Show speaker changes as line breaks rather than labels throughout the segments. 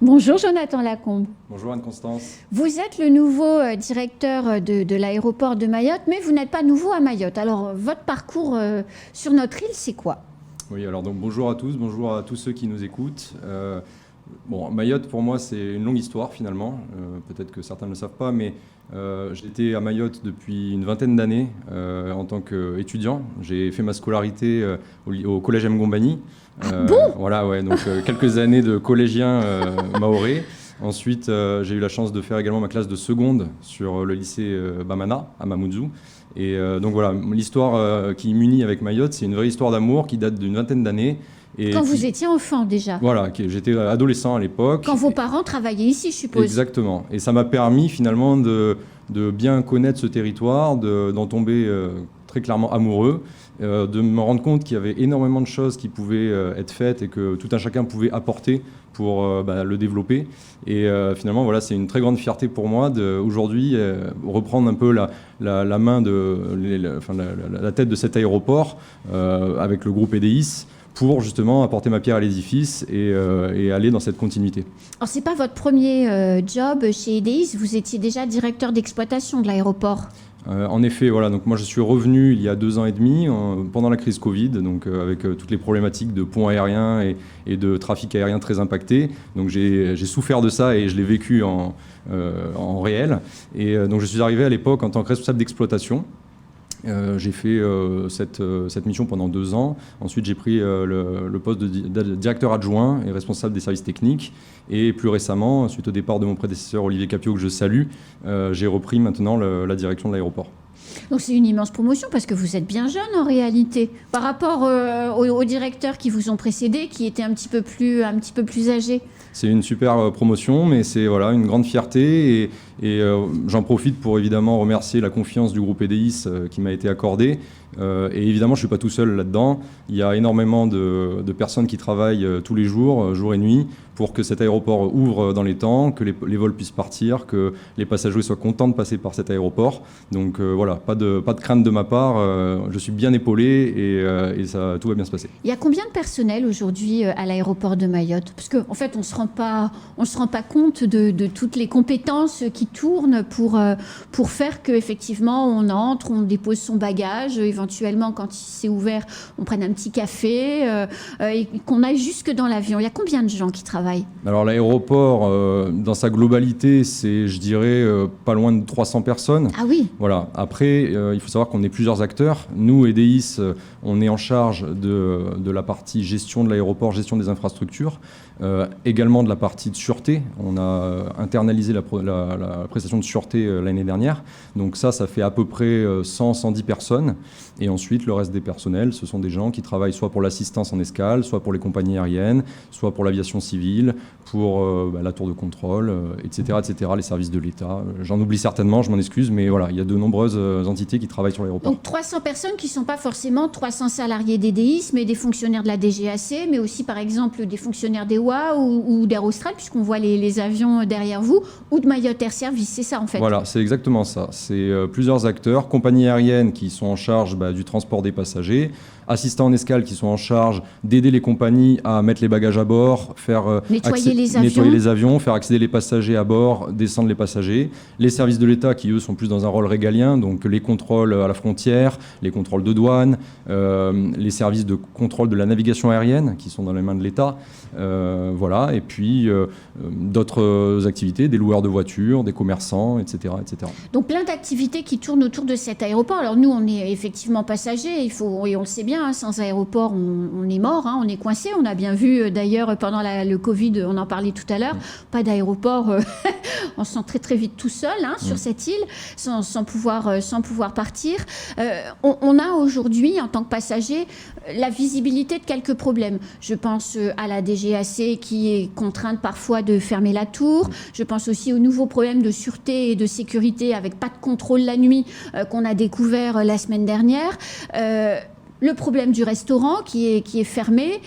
Bonjour Jonathan Lacombe.
Bonjour Anne-Constance.
Vous êtes le nouveau directeur de l'aéroport de Mayotte, mais vous n'êtes pas nouveau à Mayotte. Alors, votre parcours sur notre île, c'est quoi?
Oui, alors donc bonjour à tous, bonjour à tous ceux qui nous écoutent. Mayotte pour moi c'est une longue histoire finalement. Peut-être que certains ne le savent pas, mais j'étais à Mayotte depuis une vingtaine d'années en tant qu'étudiant. J'ai fait ma scolarité au collège Mgombani.
Bon.
Voilà, ouais, donc quelques années de collégien mahorais. Ensuite, j'ai eu la chance de faire également ma classe de seconde sur le lycée Bamana à Mamoudzou. Et donc voilà, l'histoire qui m'unit avec Mayotte, c'est une vraie histoire d'amour qui date d'une vingtaine d'années.
Quand vous étiez enfant déjà?
Voilà, j'étais adolescent à l'époque.
Quand vos parents travaillaient ici, je suppose?
Exactement. Et ça m'a permis finalement de bien connaître ce territoire, d'en tomber très clairement amoureux, de me rendre compte qu'il y avait énormément de choses qui pouvaient être faites et que tout un chacun pouvait apporter pour le développer. Et finalement, voilà, c'est une très grande fierté pour moi d'aujourd'hui reprendre un peu la main la tête de cet aéroport avec le groupe EDIS pour justement apporter ma pierre à l'édifice et aller dans cette continuité.
Alors, ce n'est pas votre premier job chez EDIS, vous étiez déjà directeur d'exploitation de l'aéroport.
En effet, voilà, donc moi je suis revenu il y a 2 ans et demi pendant la crise Covid, donc avec toutes les problématiques de ponts aériens et de trafic aérien très impacté. Donc j'ai souffert de ça et je l'ai vécu en réel. Et donc je suis arrivé à l'époque en tant que responsable d'exploitation. J'ai fait cette mission pendant 2 ans. Ensuite, j'ai pris le poste de directeur adjoint et responsable des services techniques. Et plus récemment, suite au départ de mon prédécesseur Olivier Capio, que je salue, j'ai repris maintenant la direction de l'aéroport.
Donc c'est une immense promotion parce que vous êtes bien jeune en réalité par rapport aux directeurs qui vous ont précédé, qui étaient un petit peu plus âgés.
C'est une super promotion, mais c'est voilà, une grande fierté et j'en profite pour évidemment remercier la confiance du groupe EDIS qui m'a été accordée. Et évidemment, je ne suis pas tout seul là-dedans. Il y a énormément de personnes qui travaillent tous les jours, jour et nuit, pour que cet aéroport ouvre dans les temps, que les vols puissent partir, que les passagers soient contents de passer par cet aéroport. Donc voilà, pas de crainte de ma part. Je suis bien épaulé et tout va bien se passer.
Il y a combien de personnel aujourd'hui à l'aéroport de Mayotte? Parce qu'en fait, on ne se rend pas compte de toutes les compétences qui tournent pour faire qu'effectivement, on entre, on dépose son bagage, éventuellement, quand c'est ouvert, on prenne un petit café et qu'on aille jusque dans l'avion. Il y a combien de gens qui travaillent?
Alors l'aéroport, dans sa globalité, c'est, je dirais, pas loin de 300 personnes.
Ah oui.
Voilà. Après, il faut savoir qu'on est plusieurs acteurs. Nous, EDIS, on est en charge de la partie gestion de l'aéroport, gestion des infrastructures, également de la partie de sûreté. On a internalisé la prestation de sûreté l'année dernière. Donc ça fait à peu près 100-110 personnes. Et ensuite, le reste des personnels, ce sont des gens qui travaillent soit pour l'assistance en escale, soit pour les compagnies aériennes, soit pour l'aviation civile, pour la tour de contrôle, etc., etc., les services de l'État. J'en oublie certainement, je m'en excuse, mais voilà, il y a de nombreuses entités qui travaillent sur l'aéroport.
Donc 300 personnes qui ne sont pas forcément 300 salariés d'EDIS, mais des fonctionnaires de la DGAC, mais aussi par exemple des fonctionnaires d'EWA ou d'Air Austral, puisqu'on voit les avions derrière vous, ou de Mayotte Air Service, c'est ça en fait?
Voilà, c'est exactement ça. C'est plusieurs acteurs, compagnies aériennes qui sont en charge du transport des passagers, assistants en escale qui sont en charge d'aider les compagnies à mettre les bagages à bord, faire
nettoyer
les avions, faire accéder les passagers à bord, descendre les passagers. Les services de l'État qui, eux, sont plus dans un rôle régalien, donc les contrôles à la frontière, les contrôles de douane, les services de contrôle de la navigation aérienne qui sont dans les mains de l'État. Voilà. Et puis d'autres activités, des loueurs de voitures, des commerçants, etc., etc.
Donc plein d'activités qui tournent autour de cet aéroport. Alors nous, on est effectivement passagers, et on le sait bien, hein, sans aéroport, on est mort, hein, on est coincé. On a bien vu d'ailleurs pendant le Covid, on en parlait tout à l'heure, pas d'aéroport, on se sent très très vite tout seul sur cette île, sans pouvoir partir. On a aujourd'hui, en tant que passager, la visibilité de quelques problèmes. Je pense à la DGAC qui est contrainte parfois de fermer la tour. Je pense aussi aux nouveaux problèmes de sûreté et de sécurité avec pas de contrôle la nuit qu'on a découvert la semaine dernière. Le problème du restaurant qui est fermé.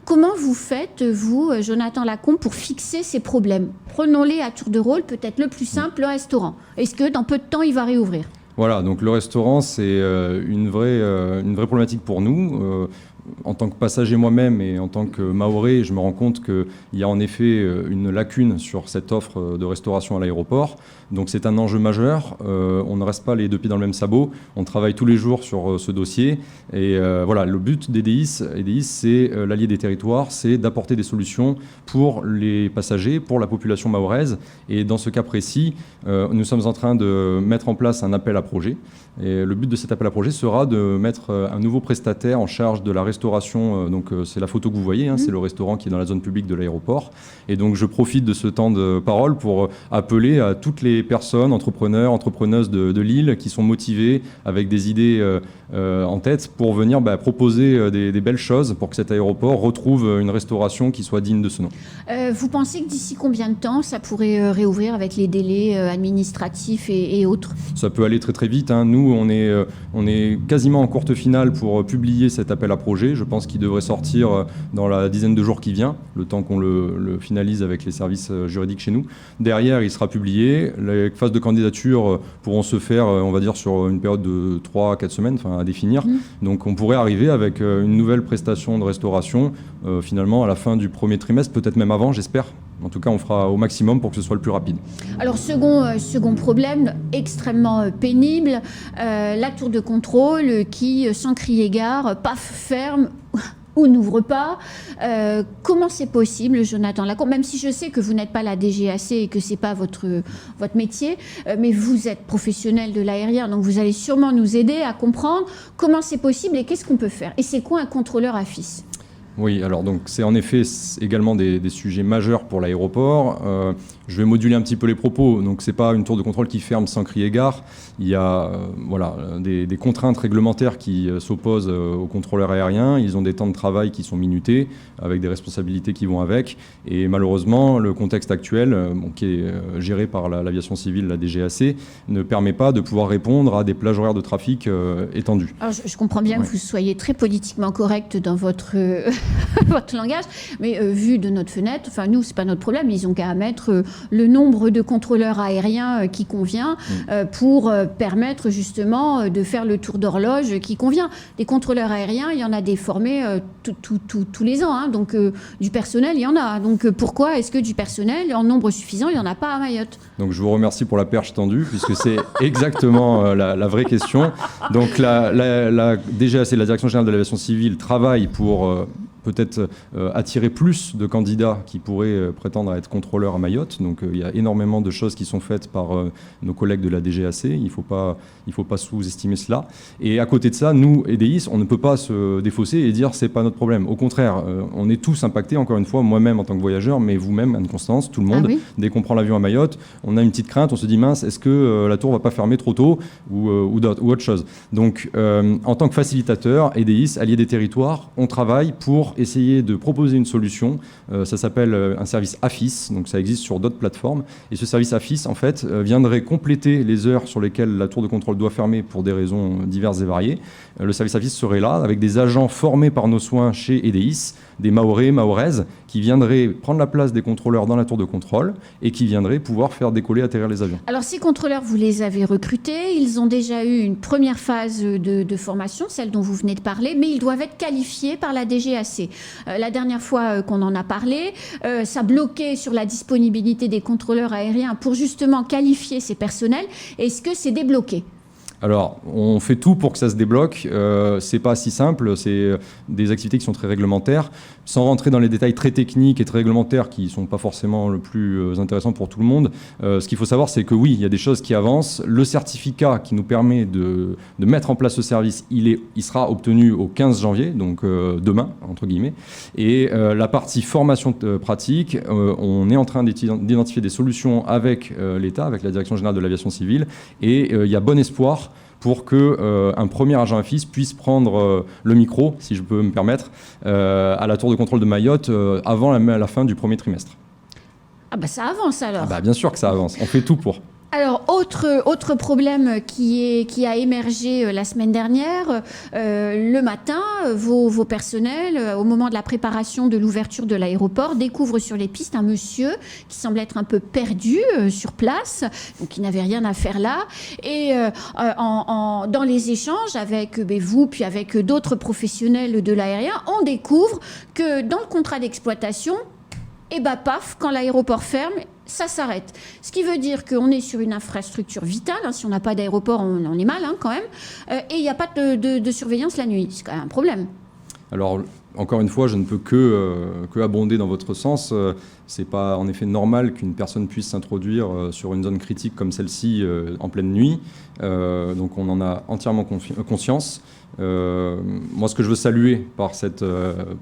Comment vous faites, vous, Jonathan Lacombe, pour fixer ces problèmes? Prenons-les à tour de rôle, peut-être le plus simple, le restaurant. Est-ce que dans peu de temps, il va réouvrir?
Voilà, donc le restaurant, c'est une vraie problématique pour nous. En tant que passager moi-même et en tant que Mahorais, je me rends compte qu'il y a en effet une lacune sur cette offre de restauration à l'aéroport. Donc c'est un enjeu majeur. On ne reste pas les deux pieds dans le même sabot. On travaille tous les jours sur ce dossier. Et voilà, le but d'EDIS, c'est l'allié des territoires, c'est d'apporter des solutions pour les passagers, pour la population mahoraise. Et dans ce cas précis, nous sommes en train de mettre en place un appel à projet. Et le but de cet appel à projet sera de mettre un nouveau prestataire en charge de la restauration. Donc c'est la photo que vous voyez, c'est le restaurant qui est dans la zone publique de l'aéroport. Et donc je profite de ce temps de parole pour appeler à toutes les personnes, entrepreneurs, entrepreneuses de l'île qui sont motivés avec des idées en tête pour venir proposer des belles choses pour que cet aéroport retrouve une restauration qui soit digne de ce nom.
Vous pensez que d'ici combien de temps ça pourrait réouvrir avec les délais administratifs et autres?
Ça peut aller très très vite. Nous, on est quasiment en courte finale pour publier cet appel à projet. Je pense qu'il devrait sortir dans la dizaine de jours qui vient, le temps qu'on le finalise avec les services juridiques chez nous. Derrière, il sera publié. Les phases de candidature pourront se faire, on va dire, sur une période de 3 à 4 semaines, à définir. Donc on pourrait arriver avec une nouvelle prestation de restauration, finalement, à la fin du premier trimestre, peut-être même avant, j'espère. En tout cas, on fera au maximum pour que ce soit le plus rapide.
Alors, second problème, extrêmement pénible, la tour de contrôle qui, sans crier gare, paf, ferme ou n'ouvre pas. Comment c'est possible, Jonathan Lacombe, même si je sais que vous n'êtes pas la DGAC et que ce n'est pas votre métier, mais vous êtes professionnel de l'aérien, donc vous allez sûrement nous aider à comprendre comment c'est possible et qu'est-ce qu'on peut faire. Et c'est quoi un contrôleur AFIS ?
Oui, alors donc c'est en effet également des sujets majeurs pour l'aéroport. Je vais moduler un petit peu les propos. Donc c'est pas une tour de contrôle qui ferme sans crier gare. Il y a des contraintes réglementaires qui s'opposent aux contrôleurs aériens. Ils ont des temps de travail qui sont minutés, avec des responsabilités qui vont avec. Et malheureusement, le contexte actuel, qui est géré par l'aviation civile, la DGAC, ne permet pas de pouvoir répondre à des plages horaires de trafic étendues.
Alors je comprends bien que vous soyez très politiquement correct dans votre langage, mais vu de notre fenêtre, nous, c'est pas notre problème. Ils ont qu'à mettre le nombre de contrôleurs aériens qui convient pour permettre justement de faire le tour d'horloge qui convient. Des contrôleurs aériens, il y en a des formés tous les ans, donc du personnel, il y en a. Donc pourquoi est-ce que du personnel en nombre suffisant, il n'y en a pas à Mayotte?
Donc je vous remercie pour la perche tendue, puisque c'est exactement la vraie question. Donc la DGAC, la Direction Générale de l'Aviation Civile, travaille pour peut-être attirer plus de candidats qui pourraient prétendre à être contrôleurs à Mayotte. Donc il y a énormément de choses qui sont faites par nos collègues de la DGAC. Il faut pas sous-estimer cela. Et à côté de ça, nous, EDIS, on ne peut pas se défausser et dire c'est pas notre problème. Au contraire, on est tous impactés, encore une fois, moi-même en tant que voyageur, mais vous-même, Anne-Constance, tout le monde.
Oui.
Dès qu'on prend l'avion à Mayotte, on a une petite crainte, on se dit mince, est-ce que la tour va pas fermer trop tôt ou autre chose. Donc en tant que facilitateur, EDIS, allié des territoires, on travaille pour essayer de proposer une solution. Ça s'appelle un service AFIS, donc ça existe sur d'autres plateformes. Et ce service AFIS, en fait, viendrait compléter les heures sur lesquelles la tour de contrôle doit fermer pour des raisons diverses et variées. Le service AFIS serait là, avec des agents formés par nos soins chez EDIS, des Mahorais, Mahoraises, qui viendraient prendre la place des contrôleurs dans la tour de contrôle et qui viendraient pouvoir faire décoller, atterrir les avions.
Alors ces contrôleurs, vous les avez recrutés, ils ont déjà eu une première phase de formation, celle dont vous venez de parler, mais ils doivent être qualifiés par la DGAC. La dernière fois qu'on en a parlé, ça bloquait sur la disponibilité des contrôleurs aériens pour justement qualifier ces personnels. Est-ce que c'est débloqué ?
Alors, on fait tout pour que ça se débloque. C'est pas si simple. C'est des activités qui sont très réglementaires. Sans rentrer dans les détails très techniques et très réglementaires qui sont pas forcément le plus intéressant pour tout le monde, ce qu'il faut savoir, c'est que oui, il y a des choses qui avancent. Le certificat qui nous permet de mettre en place ce service, il sera obtenu au 15 janvier, donc demain, entre guillemets. Et la partie formation pratique, on est en train d'identifier des solutions avec l'État, avec la Direction Générale de l'Aviation Civile. Et il y a bon espoir pour qu'un premier agent AFIS puisse prendre le micro, si je peux me permettre, à la tour de contrôle de Mayotte avant la fin du premier trimestre.
Ah bah ça avance alors.
Bien sûr que ça avance, on fait tout pour.
Alors, autre problème qui a émergé la semaine dernière, le matin, vos personnels, au moment de la préparation de l'ouverture de l'aéroport, découvrent sur les pistes un monsieur qui semble être un peu perdu sur place, donc qui n'avait rien à faire là. Et dans les échanges avec vous, puis avec d'autres professionnels de l'aérien, on découvre que dans le contrat d'exploitation, et bah paf, quand l'aéroport ferme, ça s'arrête. Ce qui veut dire qu'on est sur une infrastructure vitale. Si on n'a pas d'aéroport, on est mal quand même. Et il n'y a pas de surveillance la nuit. C'est quand même un problème.
Alors, encore une fois, je ne peux que abonder dans votre sens. C'est pas en effet normal qu'une personne puisse s'introduire sur une zone critique comme celle-ci en pleine nuit. Donc on en a entièrement conscience. Moi, ce que je veux saluer par cette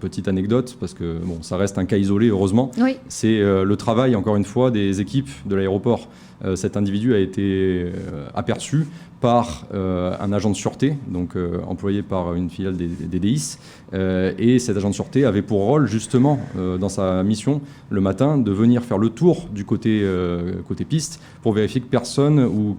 petite anecdote, parce que bon, ça reste un cas isolé, heureusement,
oui.
C'est le travail, encore une fois, des équipes de l'aéroport. Cet individu a été aperçu par un agent de sûreté, donc employé par une filiale des DIS. Et cet agent de sûreté avait pour rôle, justement, dans sa mission, le matin, de venir faire le tour du côté piste pour vérifier que personne ou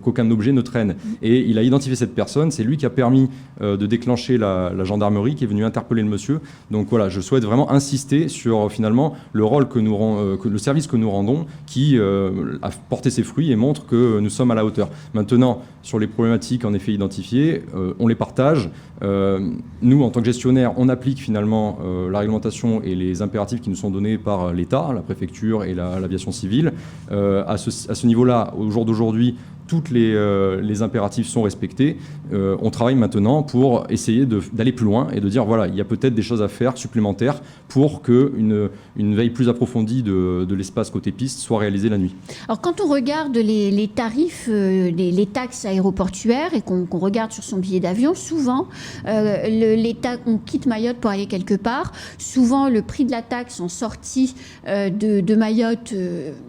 qu'aucun objet ne traîne. Et il a identifié cette personne, c'est lui qui a permis de déclencher la gendarmerie qui est venue interpeller le monsieur. Donc voilà, je souhaite vraiment insister sur finalement le rôle le service que nous rendons qui a porté ses fruits et montre que nous sommes à la hauteur. Maintenant, sur les problématiques en effet identifiées, on les partage. Nous, en tant que gestionnaires, on applique finalement la réglementation et les impératifs qui nous sont donnés par l'État, la préfecture et l'aviation civile. À ce niveau-là, au jour d'aujourd'hui, tous les impératifs sont respectés. On travaille maintenant pour essayer d'aller plus loin et de dire voilà, il y a peut-être des choses à faire supplémentaires pour qu'une veille plus approfondie de l'espace côté piste soit réalisée la nuit.
Alors quand on regarde les tarifs, les taxes aéroportuaires et qu'on regarde sur son billet d'avion, souvent on quitte Mayotte pour aller quelque part. Souvent le prix de la taxe en sortie de Mayotte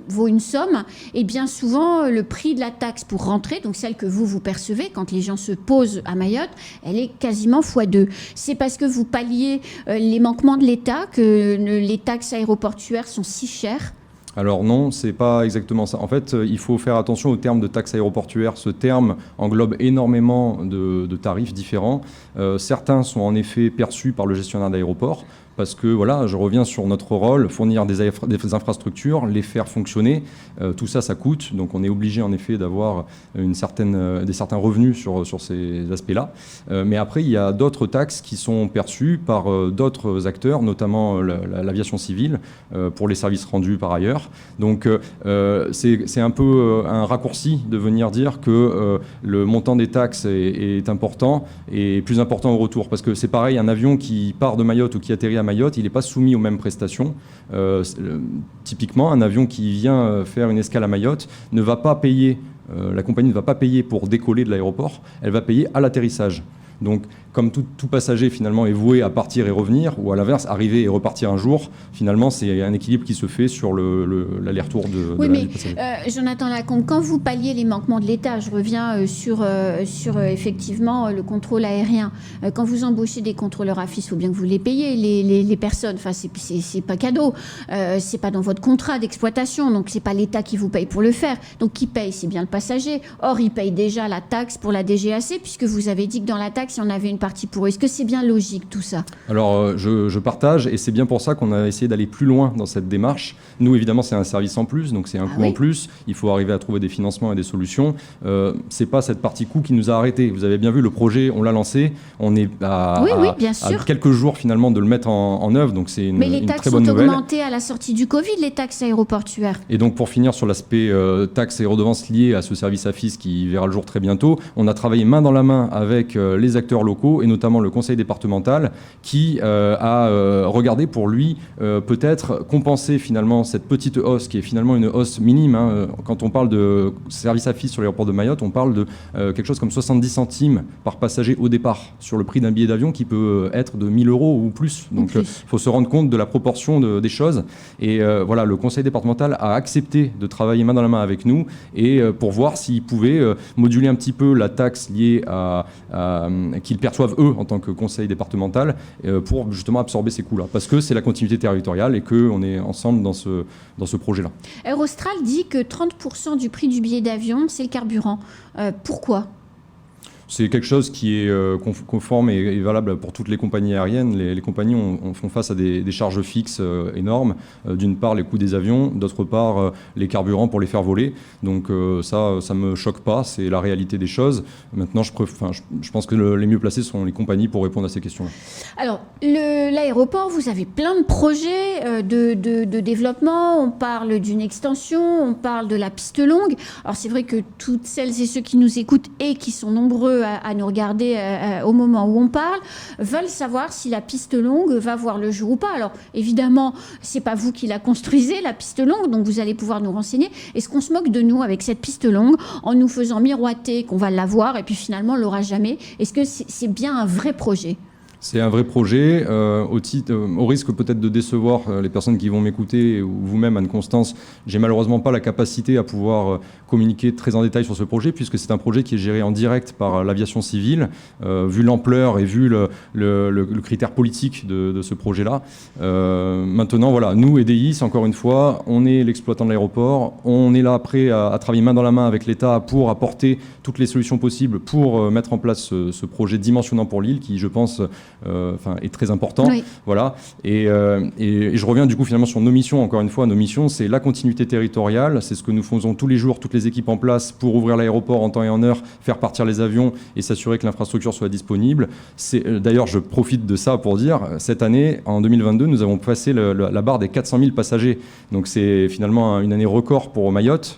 vaut une somme, et bien souvent le prix de la taxe pour rentrer, donc celle que vous percevez quand les gens se posent à Mayotte, elle est quasiment x2. C'est parce que vous palliez les manquements de l'État que les taxes aéroportuaires sont si chères?
Alors non, c'est pas exactement ça. En fait, il faut faire attention au terme de taxe aéroportuaire. Ce terme englobe énormément de tarifs différents. Certains sont en effet perçus par le gestionnaire d'aéroport, parce que voilà, je reviens sur notre rôle, fournir des infrastructures, les faire fonctionner, tout ça, ça coûte. Donc on est obligé en effet d'avoir certains revenus sur ces aspects-là. Mais après, il y a d'autres taxes qui sont perçues par d'autres acteurs, notamment l'aviation civile, pour les services rendus par ailleurs. Donc c'est un peu un raccourci de venir dire que le montant des taxes est important et plus important au retour. Parce que c'est pareil, un avion qui part de Mayotte ou qui atterrit à Mayotte, il n'est pas soumis aux mêmes prestations. Typiquement, un avion qui vient faire une escale à Mayotte ne va pas payer, la compagnie ne va pas payer pour décoller de l'aéroport, elle va payer à l'atterrissage. Donc, comme tout passager finalement est voué à partir et revenir, ou à l'inverse, arriver et repartir un jour, finalement, c'est un équilibre qui se fait sur l'aller-retour de
du
passager.
Jonathan Lacombe, quand vous palliez les manquements de l'État, je reviens sur effectivement le contrôle aérien. Quand vous embauchez des contrôleurs AFIS, il faut bien que vous les payiez, les personnes. Enfin, c'est pas cadeau. C'est pas dans votre contrat d'exploitation, donc c'est pas l'État qui vous paye pour le faire. Donc, qui paye? C'est bien le passager. Or, il paye déjà la taxe pour la DGAC, puisque vous avez dit que dans la taxe, il y en avait une partie pour eux. Est-ce que c'est bien logique tout ça?
Alors je partage, et c'est bien pour ça qu'on a essayé d'aller plus loin dans cette démarche. Nous, évidemment, c'est un service en plus, donc c'est un coût en plus. Il faut arriver à trouver des financements et des solutions. C'est pas cette partie coût qui nous a arrêtés. Vous avez bien vu, le projet, on l'a lancé. On est à quelques jours finalement de le mettre en œuvre, donc c'est une très bonne nouvelle. Mais les taxes ont
augmenté à la sortie du Covid, les taxes aéroportuaires.
Et donc pour finir sur l'aspect taxes et redevances liées à ce service AFIS qui verra le jour très bientôt, on a travaillé main dans la main avec les acteurs locaux et notamment le conseil départemental qui a regardé pour lui peut-être compenser finalement cette petite hausse qui est finalement une hausse minime. Quand on parle de service AFIS sur l'aéroport de Mayotte, on parle de quelque chose comme 70 centimes par passager au départ sur le prix d'un billet d'avion qui peut être de 1 000 € ou plus. Donc il faut se rendre compte de la proportion des choses. Et voilà, le conseil départemental a accepté de travailler main dans la main avec nous et pour voir s'il pouvait moduler un petit peu la taxe liée qu'il perçoit perçoivent eux en tant que conseil départemental pour justement absorber ces coûts-là. Parce que c'est la continuité territoriale et qu'on est ensemble dans ce projet-là.
Eurostral dit que 30% du prix du billet d'avion, c'est le carburant. Pourquoi ?
C'est quelque chose qui est conforme et valable pour toutes les compagnies aériennes. Les compagnies font face à des charges fixes énormes. D'une part, les coûts des avions, d'autre part, les carburants pour les faire voler. Donc ça ne me choque pas, c'est la réalité des choses. Maintenant, je pense que les mieux placés sont les compagnies pour répondre à ces questions-là.
Alors, l'aéroport, vous avez plein de projets de développement. On parle d'une extension, on parle de la piste longue. Alors, c'est vrai que toutes celles et ceux qui nous écoutent et qui sont nombreux à nous regarder au moment où on parle, veulent savoir si la piste longue va voir le jour ou pas. Alors, évidemment, c'est pas vous qui la construisez, la piste longue, donc vous allez pouvoir nous renseigner. Est-ce qu'on se moque de nous avec cette piste longue en nous faisant miroiter qu'on va l'avoir et puis finalement, on l'aura jamais? Est-ce que c'est bien un vrai projet?
C'est un vrai projet, au risque peut-être de décevoir les personnes qui vont m'écouter, ou vous-même, Anne-Constance. J'ai malheureusement pas la capacité à pouvoir communiquer très en détail sur ce projet, puisque c'est un projet qui est géré en direct par l'aviation civile, vu l'ampleur et vu le critère politique de ce projet-là. Maintenant, voilà, nous, EDIS, encore une fois, on est l'exploitant de l'aéroport, on est là prêt à travailler main dans la main avec l'État pour apporter toutes les solutions possibles pour mettre en place ce projet dimensionnant pour l'île, qui, je pense, est très important.
Oui.
Voilà. Et je reviens du coup finalement sur nos missions. Encore une fois, nos missions, c'est la continuité territoriale. C'est ce que nous faisons tous les jours, toutes les équipes en place pour ouvrir l'aéroport en temps et en heure, faire partir les avions et s'assurer que l'infrastructure soit disponible. D'ailleurs, je profite de ça pour dire, cette année, en 2022, nous avons passé la barre des 400 000 passagers. Donc c'est finalement une année record pour Mayotte.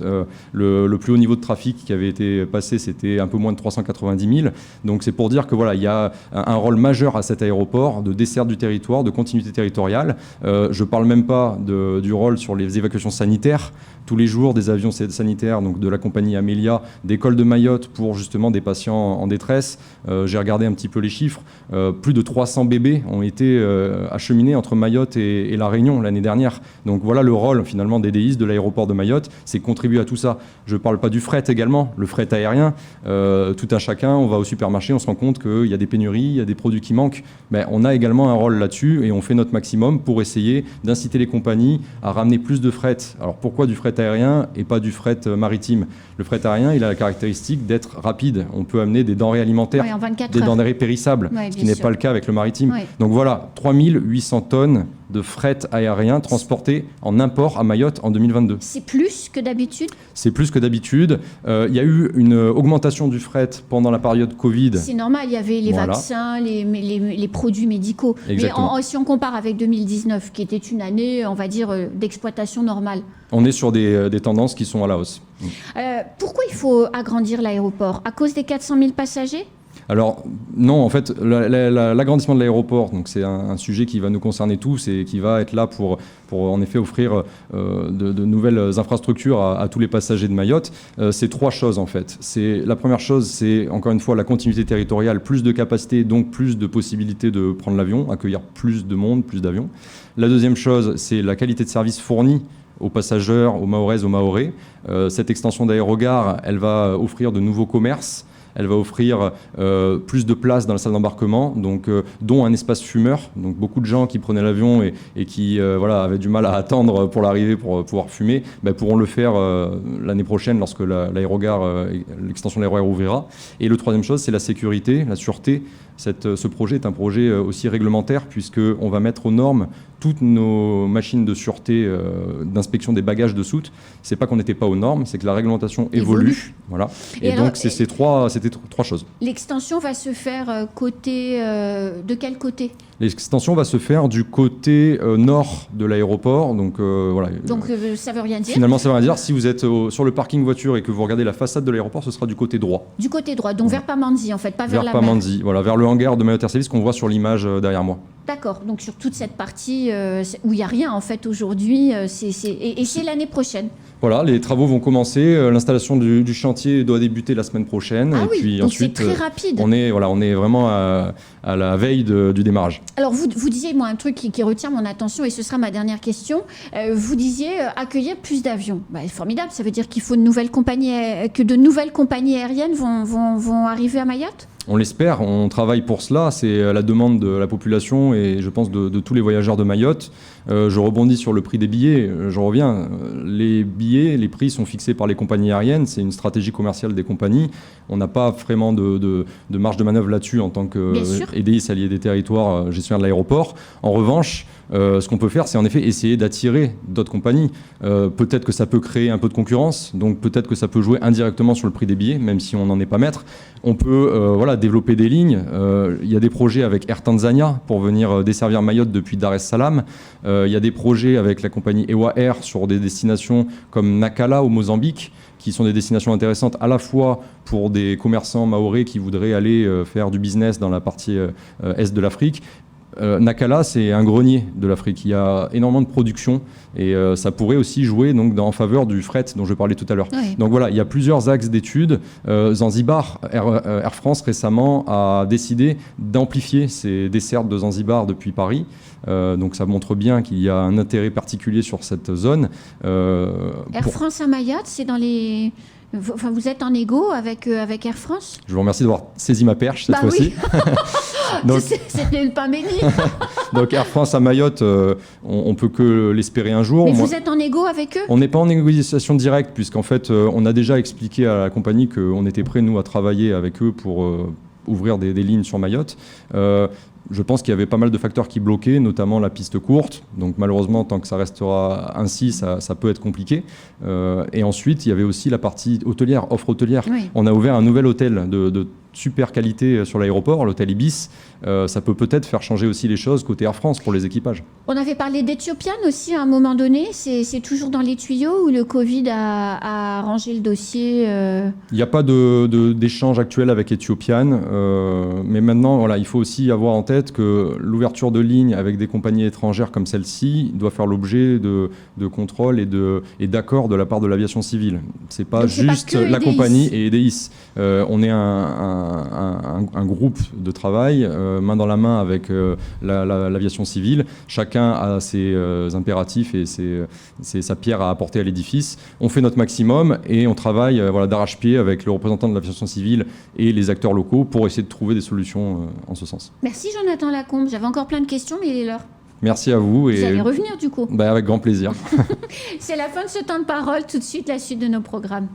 Le plus haut niveau de trafic qui avait été passé, c'était un peu moins de 390 000. Donc c'est pour dire que voilà, il y a un rôle majeur à cet aéroport de desserte du territoire, de continuité territoriale. Je ne parle même pas du rôle sur les évacuations sanitaires. Tous les jours, des avions sanitaires, donc de la compagnie Amelia, d'école de Mayotte pour justement des patients en détresse. J'ai regardé un petit peu les chiffres. Plus de 300 bébés ont été acheminés entre Mayotte et La Réunion l'année dernière. Donc voilà le rôle finalement d'EDIS, de l'aéroport de Mayotte, c'est contribuer à tout ça. Je ne parle pas du fret également, le fret aérien. Tout un chacun, on va au supermarché, on se rend compte qu'il y a des pénuries, il y a des produits qui manquent. Ben, on a également un rôle là-dessus et on fait notre maximum pour essayer d'inciter les compagnies à ramener plus de fret. Alors pourquoi du fret aérien et pas du fret maritime? Le fret aérien, il a la caractéristique d'être rapide. On peut amener des denrées alimentaires,
en 24
des
heures.
denrées périssables, ce qui n'est pas le cas avec le maritime.
Oui.
Donc voilà, 3800 tonnes de fret aérien transporté en import à Mayotte en 2022.
C'est plus que d'habitude?
C'est plus que d'habitude. Il y a eu une augmentation du fret pendant la période Covid.
C'est normal, il y avait les
Voilà.
vaccins, les produits médicaux.
Exactement.
Mais si on compare avec 2019, qui était une année, on va dire, d'exploitation normale.
On est sur des tendances qui sont à la hausse.
Pourquoi il faut agrandir l'aéroport? À cause des 400 000 passagers?
Alors non, en fait, l'agrandissement de l'aéroport, donc c'est un sujet qui va nous concerner tous et qui va être là pour en effet offrir de nouvelles infrastructures à tous les passagers de Mayotte. C'est trois choses en fait. La première chose, c'est encore une fois la continuité territoriale, plus de capacité, donc plus de possibilités de prendre l'avion, accueillir plus de monde, plus d'avions. La deuxième chose, c'est la qualité de service fournie aux passagers, aux Mahoraises, aux Mahorais. Cette extension d'aérogare, elle va offrir de nouveaux commerces. Elle va offrir plus de place dans la salle d'embarquement, donc, dont un espace fumeur. Donc beaucoup de gens qui prenaient l'avion et qui avaient du mal à attendre pour l'arrivée pour pouvoir fumer, pourront le faire l'année prochaine lorsque l'extension de l'aérogare ouvrira. Et le troisième chose, c'est la sécurité, la sûreté. Ce projet est un projet aussi réglementaire puisqu'on va mettre aux normes toutes nos machines de sûreté d'inspection des bagages de soute. C'est pas qu'on n'était pas aux normes, c'est que la réglementation évolue. Voilà. Et donc c'était trois choses.
L'extension va se faire de quel côté?
L'extension va se faire du côté nord de l'aéroport. Donc, voilà.
Donc ça veut rien dire?
Finalement, ça veut rien dire. Si vous êtes sur le parking voiture et que vous regardez la façade de l'aéroport, ce sera du côté droit.
Du côté droit, donc vers Pamandzi en fait, pas vers la mer.
Vers Pamandzi, voilà, vers le hangar de Mayotte Air Service qu'on voit sur l'image derrière moi.
D'accord, donc sur toute cette partie où il n'y a rien en fait aujourd'hui, et c'est l'année prochaine.
Voilà, les travaux vont commencer. L'installation du chantier doit débuter la semaine prochaine.
Ah
et
oui,
puis
donc
ensuite,
c'est très rapide.
On est vraiment à la veille du démarrage.
Alors vous disiez, moi, un truc qui retient mon attention, et ce sera ma dernière question. Vous disiez accueillir plus d'avions. Formidable, ça veut dire qu'il faut que de nouvelles compagnies aériennes vont arriver à Mayotte?
On l'espère, on travaille pour cela, c'est la demande de la population et je pense de tous les voyageurs de Mayotte. Je rebondis sur le prix des billets, je reviens. Les billets, les prix sont fixés par les compagnies aériennes, c'est une stratégie commerciale des compagnies. On n'a pas vraiment de marge de manœuvre là-dessus en tant qu'EDIS, allié des territoires, gestionnaire de l'aéroport. En revanche, ce qu'on peut faire, c'est en effet essayer d'attirer d'autres compagnies. Peut-être que ça peut créer un peu de concurrence, donc peut-être que ça peut jouer indirectement sur le prix des billets, même si on n'en est pas maître. On peut développer des lignes. Il y a des projets avec Air Tanzania pour venir desservir Mayotte depuis Dar es Salaam. Il y a des projets avec la compagnie Ewa Air sur des destinations comme Nacala au Mozambique, qui sont des destinations intéressantes à la fois pour des commerçants mahorais qui voudraient aller faire du business dans la partie est de l'Afrique. Nacala, c'est un grenier de l'Afrique. Il y a énormément de production et ça pourrait aussi jouer donc, en faveur du fret dont je parlais tout à l'heure. Oui. Donc voilà, il y a plusieurs axes d'études. Zanzibar, Air France récemment a décidé d'amplifier ses dessertes de Zanzibar depuis Paris. Donc ça montre bien qu'il y a un intérêt particulier sur cette zone.
Air France à Mayotte, c'est dans les... Enfin, vous êtes en égo avec Air France ?
Je vous remercie d'avoir saisi ma perche cette fois-ci.
Oui. C'était le pain béni.
Donc Air France à Mayotte, on peut que l'espérer un jour.
Mais vous êtes en égo avec eux ?
On n'est pas en négociation directe, puisqu'en fait, on a déjà expliqué à la compagnie qu'on était prêts, nous, à travailler avec eux pour ouvrir des lignes sur Mayotte. Je pense qu'il y avait pas mal de facteurs qui bloquaient, notamment la piste courte. Donc malheureusement, tant que ça restera ainsi, ça peut être compliqué. Et ensuite, il y avait aussi la partie hôtelière, offre hôtelière. Oui. On a ouvert un nouvel hôtel de super qualité sur l'aéroport, l'hôtel Ibis. Ça peut-être faire changer aussi les choses côté Air France pour les équipages.
On avait parlé d'Ethiopian aussi à un moment donné. C'est toujours dans les tuyaux ou le Covid a arrangé le dossier
Il n'y a pas d'échange actuel avec Ethiopian. Mais maintenant, voilà, il faut aussi avoir en tête que l'ouverture de lignes avec des compagnies étrangères comme celle-ci doit faire l'objet de contrôles et d'accords de la part de l'aviation civile. C'est pas juste la compagnie et EDIS. On est un groupe de travail main dans la main avec l'aviation civile. Chacun a ses impératifs et sa pierre à apporter à l'édifice. On fait notre maximum et on travaille d'arrache-pied avec le représentant de l'aviation civile et les acteurs locaux pour essayer de trouver des solutions en ce sens.
Merci Jonathan Lacombe. J'avais encore plein de questions, mais il est l'heure.
Merci à vous.
Vous allez revenir du coup.
Avec grand plaisir.
C'est la fin de ce temps de parole. Tout de suite, la suite de nos programmes.